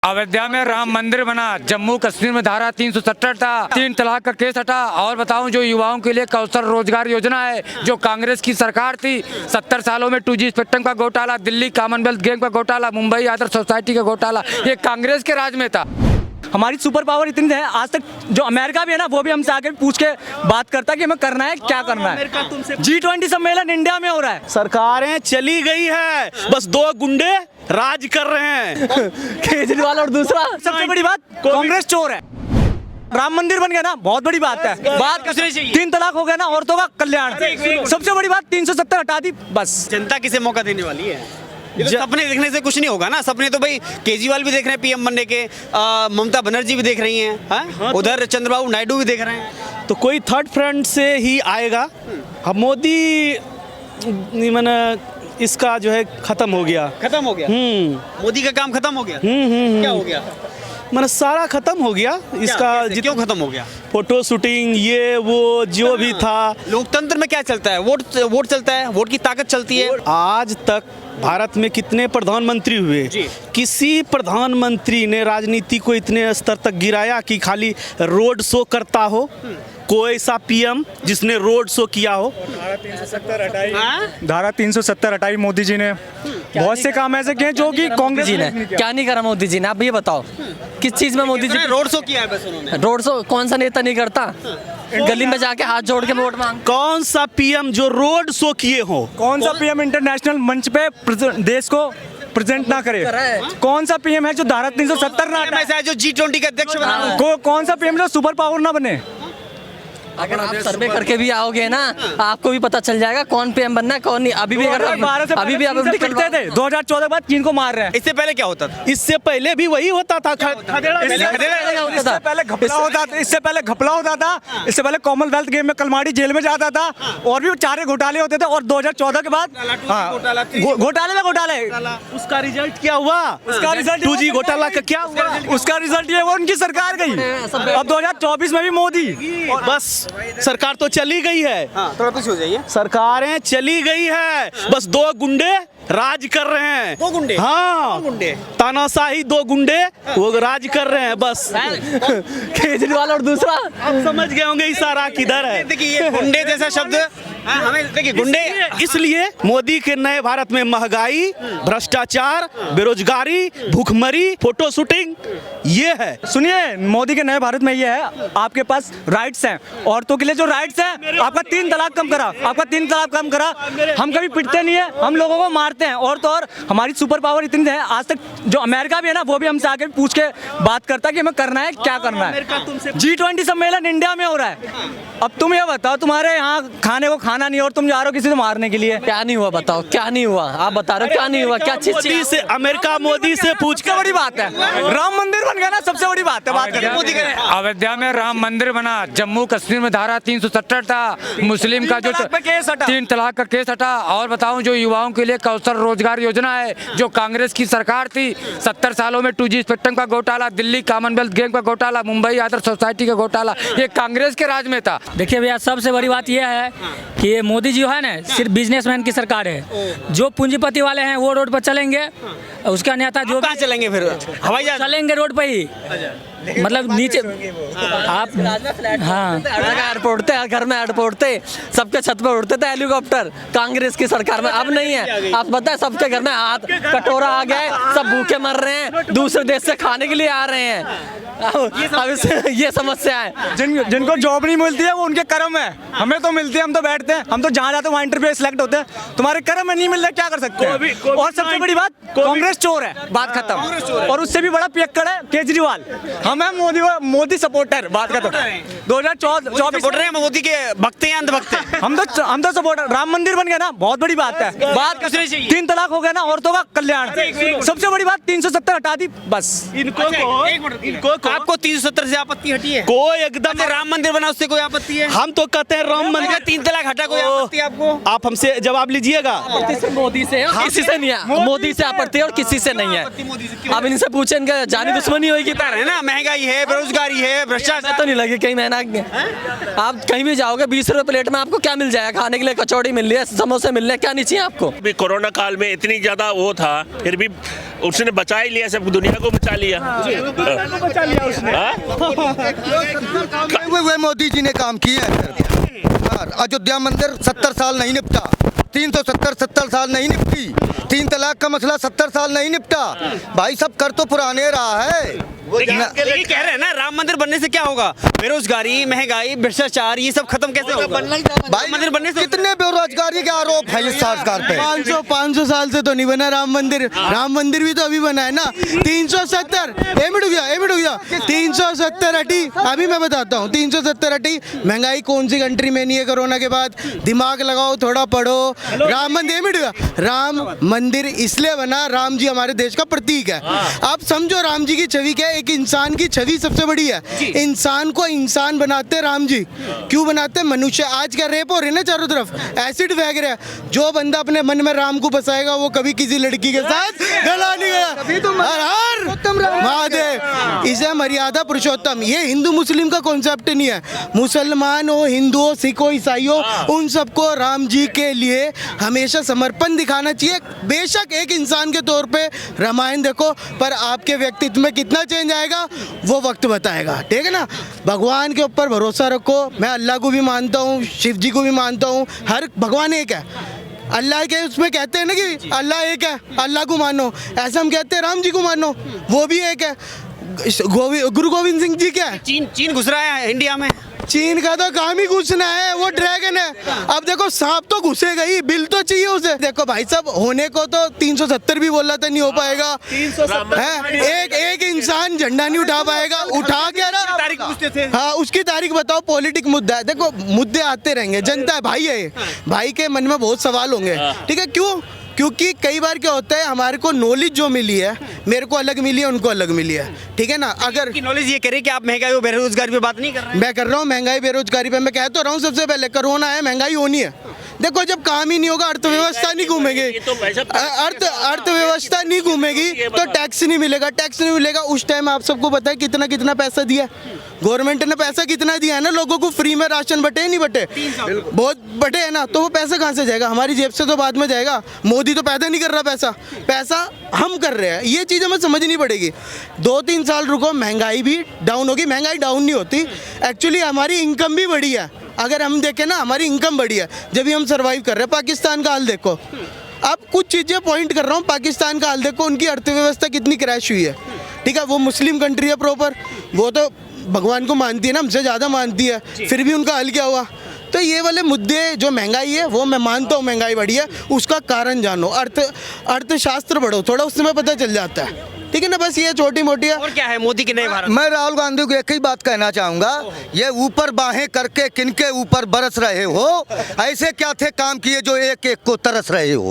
अयोध्या में राम मंदिर बना, जम्मू कश्मीर में धारा 370 था, 3 तलाक का केस हटा। और बताऊं, जो युवाओं के लिए कौशल रोजगार योजना है, जो कांग्रेस की सरकार थी, 70 सालों में 2G स्पेक्ट्रम का घोटाला, दिल्ली कॉमनवेल्थ गेम का घोटाला, मुंबई आदर्श सोसाइटी का घोटाला, ये कांग्रेस के राज में था। हमारी सुपर पावर इतनी है, आज तक जो अमेरिका भी है ना, वो भी हमसे आके पूछ के बात करता है कि हमें करना है, क्या करना है। G20 सम्मेलन इंडिया में हो रहा है। सरकारें चली गई है, बस 2 गुंडे राज कर रहे हैं। केजरीवाल और दूसरा सबसे बड़ी बात, कांग्रेस चोर है। राम मंदिर बन गया ना, बहुत बड़ी बात है। बात 3 तलाक हो गया ना, औरतों का कल्याण। सबसे बड़ी बात 370 हटा दी, बस। जनता किसे मौका देने वाली है? ये तो सपने देखने से कुछ नहीं होगा ना। सपने तो भाई केजरीवाल भी देख रहे हैं पीएम बनने के, ममता बनर्जी भी देख रही हैं, हाँ? उधर चंद्रबाबू नायडू भी देख रहे हैं। तो कोई थर्ड फ्रंट से ही आएगा। अब मोदी मैंने इसका जो है खत्म हो गया। खत्म हो गया। मोदी का काम खत्म हो गया। क्या हो गया? मैंने सारा खत्म हो गया इसका। क्यों खत्म हो गया? फोटो शूटिंग, ये वो जो भी था। लोकतंत्र में क्या चलता है? वोट चलता है, वोट की ताकत चलती है। आज तक भारत में कितने प्रधानमंत्री हुए, किसी प्रधानमंत्री ने राजनीति को इतने स्तर तक गिराया कि खाली रोड शो करता हो? कोई ऐसा पीएम जिसने रोड शो किया हो? धारा 370 हटाई मोदी जी ने। बहुत से काम ऐसे किए जो कि कांग्रेस जी ने क्या नहीं करा। मोदी जी ने, आप ये बताओ किस चीज में मोदी जी रोड शो किया है बस उन्होंने। रोड शो कौन सा नेता नहीं करता? गली में जाके हाथ जोड़ के वोट मांग। कौन सा पीएम जो रोड शो किए हो? कौन सा पीएम इंटरनेशनल मंच पे देश को प्रेजेंट ना करे? कौन सा पीएम है जो धारा 370 ना हटाए? जो G20 के अध्यक्ष बना। कौन सा पीएम जो सुपर पावर ना बने? अगर आप सर्वे करके भी आओगे ना, आपको भी पता चल जाएगा कौन पीएम बनना है कौन नहीं। अभी भी अगर अभी भी आप पिटते थे 2014 के बाद चीन को मार रहे हैं। इससे पहले क्या होता था? इससे पहले भी वही होता था। इससे पहले घपला होता था। इससे पहले कॉमनवेल्थ गेम में कलमाड़ी जेल में जाता था, और भी 4 घोटाले होते थे। और 2014 के बाद घोटाले उसका रिजल्ट क्या हुआ? उसका रिजल्ट 2G घोटाला का क्या हुआ? उसका रिजल्ट ये, वो उनकी सरकार गई। अब 2024 में भी मोदी। बस सरकार तो चली गई है। थोड़ा पीछे हो जाइए। सरकारें चली गई है, बस 2 गुंडे राज कर रहे हैं। 2 गुंडे? हाँ, 2 गुंडे तानाशाही 2 गुंडे वो राज कर रहे हैं, बस। केजरीवाल और दूसरा आप समझ गए होंगे इशारा किधर है। देखिए ये गुंडे जैसा शब्द हमें देखिए गुंडे। इसलिए मोदी के नए भारत में महंगाई, भ्रष्टाचार, बेरोजगारी, भूखमरी, फोटो शूटिंग ये है। सुनिए, मोदी के नए भारत में ये है, आपके पास राइट्स हैं। औरतों के लिए जो राइट्स हैं, आपका 3 तलाक कम करा। हम कभी पिटते नहीं है, हम लोगों को मारते हैं। और तो और हमारी सुपर पावर इतनी है, आज तक जो अमेरिका भी है ना, वो भी हमसे आके पूछ के बात करता है कि हमें करना है, क्या करना है। G20 सम्मेलन इंडिया में हो रहा है। अब तुम ये बताओ, तुम्हारे यहाँ खाने को खाना नहीं और तुम जा रहे हो किसी को मारने के लिए। क्या नहीं हुआ बताओ, क्या नहीं हुआ? आप बता रहे हो क्या नहीं हुआ? क्या चीज मोदी से अमेरिका मोदी से पूछ के बड़ी बात है। राम मंदिर बन गया ना, सबसे बड़ी बात है। बात करें मोदी करें। अयोध्या में राम मंदिर बना, जम्मू कश्मीर में धारा 370 था, मुस्लिम का जो 3 तलाक का केस हटा। और बताऊं, जो युवाओं के लिए कौशल रोजगार योजना है, जो कांग्रेस की सरकार थी, 70 सालों में 2G स्पेक्ट्रम का घोटाला, दिल्ली कॉमनवेल्थ गेम का घोटाला, मुंबई आदर्श सोसाइटी का घोटाला, ये कांग्रेस के राज में था। देखिए भैया, सबसे बड़ी बात यह है कि ये मोदी जी है ना, सिर्फ बिजनेसमैन की सरकार है। जो पूंजीपति वाले हैं वो रोड पर चलेंगे, उसका नेता जो कहाँ चलेंगे फिर? हवाई जहाज चलेंगे रोड पर ही, मतलब नीचे आप। हाँ, एयरपोर्ट थे, घर में एयरपोर्ट थे, सबके छत पर उड़ते थे हेलीकॉप्टर। कांग्रेस की सरकार में अब नहीं है। आप बताए, सबके घर में हाथ कटोरा आ गए, सब भूखे मर रहे हैं, दूसरे देश से खाने के लिए आ रहे हैं। अब ये समस्या है। जिनको जॉब नहीं मिलती है वो उनके कर्म है, हमें तो मिलती है, हम तो बैठते हैं, हम तो जहाँ जाते हैं वहाँ इंटरव्यू सिलेक्ट होते हैं। तुम्हारे कर्म में नहीं मिल रहा, क्या कर सकते हैं? और सबसे बड़ी बात, कांग्रेस चोर है, बात खत्म। और उससे भी बड़ा पियक्कड़ है केजरीवाल। हम है मोदी सपोर्टर, बात खत्म। 2014 मोदी के भक्त हैं, अंधभक्त हैं। हम तो सपोर्टर। राम मंदिर बन गया ना, बहुत बड़ी बात है। बात 3 तलाक हो गया ना, औरतों का कल्याण। सबसे बड़ी बात 370 हटा दी, बस। इनको आपको 370 से आपत्ति हटी है? कोई एकदम। राम मंदिर बना, उससे कोई आपत्ति है? हम तो कहते हैं राम मंदिर। 3 तलाक हटा, कोई आपत्ति आपको? आप हमसे जवाब लीजिएगा। मोदी से किसी से नहीं है। मोदी से आपत्ति और किसी से नहीं है। अब इनसे पूछे इनका जानी दुश्मनी होगी। बता रहे हैं ना, महंगाई है, बेरोजगारी है, भ्रष्टाचार तो नहीं लगे कहीं महीना। आप कहीं भी जाओगे 20 रुपए प्लेट में आपको क्या मिल जाएगा खाने के लिए? कचौड़ी मिल रही है, समोसे मिल रहे हैं, क्या नहीं चाहिए आपको? भी कोरोना काल में इतनी ज्यादा वो था, फिर भी उसने बचा ही लिया, सब दुनिया को बचा लिया। वे मोदी जी ने काम किया है। अयोध्या मंदिर 70 साल नहीं निपटा, 370 साल नहीं निपटी, 3 तलाक का मसला 70 साल नहीं निपटा। भाई सब कर तो पुराने रहा है। लेकिन कह रहे हैं ना, राम मंदिर बनने से क्या होगा? बेरोजगारी, महंगाई, भ्रष्टाचार, ये सब खत्म कैसे होगा? भाई मंदिर बनने से कितने बेरोजगारी के आरोप है इस सरकार पे? 500 साल से तो नहीं बना राम मंदिर। राम मंदिर भी तो अभी बना है ना। 370 मिनट हो गया 370 हटी। अभी मैं बताता हूँ 370 हटी। महंगाई कौन सी कंट्री में नहीं है कोरोना के बाद? दिमाग लगाओ, थोड़ा पढ़ो। राम मंदिर राम मंदिर इसलिए बना, राम जी हमारे देश का प्रतीक है। आप समझो राम जी की छवि क्या है? एक इंसान की छवि सबसे बड़ी है। इंसान को इंसान बनाते राम जी। क्यों बनाते? मनुष्य। आज क्या रेप हो रही है ना चारों तरफ, एसिड फेंक रहे हैं। जो बंदा अपने मन में राम को बसाएगा वो कभी किसी लड़की के साथ गला नहीं गया। हर हर महादेव। इसे मर्यादा पुरुषोत्तम। ये हिंदू मुस्लिम का कॉन्सेप्ट नहीं है। मुसलमान हो, हिंदू हो, सिख हो, ईसाई हो, उन सबको राम जी के लिए हमेशा समर्पण दिखाना चाहिए। बेशक एक इंसान के तौर पे रामायण देखो, पर आपके व्यक्तित्व में कितना चेंज आएगा वो वक्त बताएगा। ठीक है ना? भगवान के ऊपर भरोसा रखो। मैं अल्लाह को भी मानता हूँ, शिव जी को भी मानता हूँ। हर भगवान एक है। अल्लाह के उसमें कहते हैं ना कि अल्लाह एक है, अल्लाह को मानो। ऐसा हम कहते हैं राम जी को मानो, वो भी एक है। गुरु गोविंद सिंह जी क्या है? चीन घुस रहा है इंडिया में। चीन का तो काम ही घुसना है, वो ड्रैगन है। अब देखो सांप तो घुसेगा ही, बिल तो चाहिए उसे। देखो भाई साहब, होने को तो 370 भी बोला था, नहीं हो पाएगा। 370 एक इंसान झंडा नहीं उठा पाएगा। उठा के ना, हाँ उसकी तारीख बताओ। पॉलिटिक मुद्दा है। देखो मुद्दे आते रहेंगे, जनता है, भाई है, भाई के मन में बहुत सवाल होंगे। ठीक है, क्यों? क्योंकि कई बार क्या होता है, हमारे को नॉलेज जो मिली है, मेरे को अलग मिली है, उनको अलग मिली है। ठीक है ना? अगर नॉलेज ये करे कि आप महंगाई और बेरोजगारी पे बात नहीं कर रहे हैं। मैं कर रहा हूँ महंगाई बेरोजगारी पे। मैं कह तो रहा हूँ सबसे पहले कोरोना है, महंगाई होनी है। देखो जब काम ही नहीं होगा, अर्थव्यवस्था नहीं घूमेगी, अर्थव्यवस्था नहीं घूमेगी तो टैक्स नहीं मिलेगा। टैक्स नहीं मिलेगा उस टाइम आप सबको पता है कितना कितना पैसा दिया गवर्नमेंट ने? पैसा कितना दिया है ना लोगों को? फ्री में राशन बटे नहीं बटे? बहुत बटे है ना। तो वो पैसा कहाँ से जाएगा? हमारी जेब से तो बाद में जाएगा। मोदी तो पैदा नहीं कर रहा पैसा, पैसा हम कर रहे हैं। ये चीज़ हमें समझनी पड़ेगी। 2-3 साल रुको, महंगाई भी डाउन होगी। महंगाई डाउन नहीं होती, एक्चुअली हमारी इनकम भी बढ़ी है। अगर हम देखें ना, हमारी इनकम बढ़ी है, जब भी हम सर्वाइव कर रहे हैं। पाकिस्तान का हाल देखो। अब कुछ चीज़ें पॉइंट कर रहा हूँ। पाकिस्तान का हाल देखो, उनकी अर्थव्यवस्था कितनी क्रैश हुई है। ठीक है, वो मुस्लिम कंट्री है प्रॉपर, वो तो भगवान को मानती है ना, हमसे ज़्यादा मानती है, फिर भी उनका हल क्या हुआ? तो ये वाले मुद्दे, जो महंगाई है वो मैं मानता हूँ महंगाई बढ़ी है, उसका कारण जानो, अर्थशास्त्र पढ़ो थोड़ा, उसमें पता चल जाता है। ठीक है ना? बस ये छोटी मोटी है। और क्या है मोदी के नए भारत? मैं राहुल गांधी को एक ही बात कहना चाहूंगा, ये ऊपर बाहें करके किनके ऊपर बरस रहे हो? ऐसे क्या थे काम किए जो एक एक को तरस रहे हो?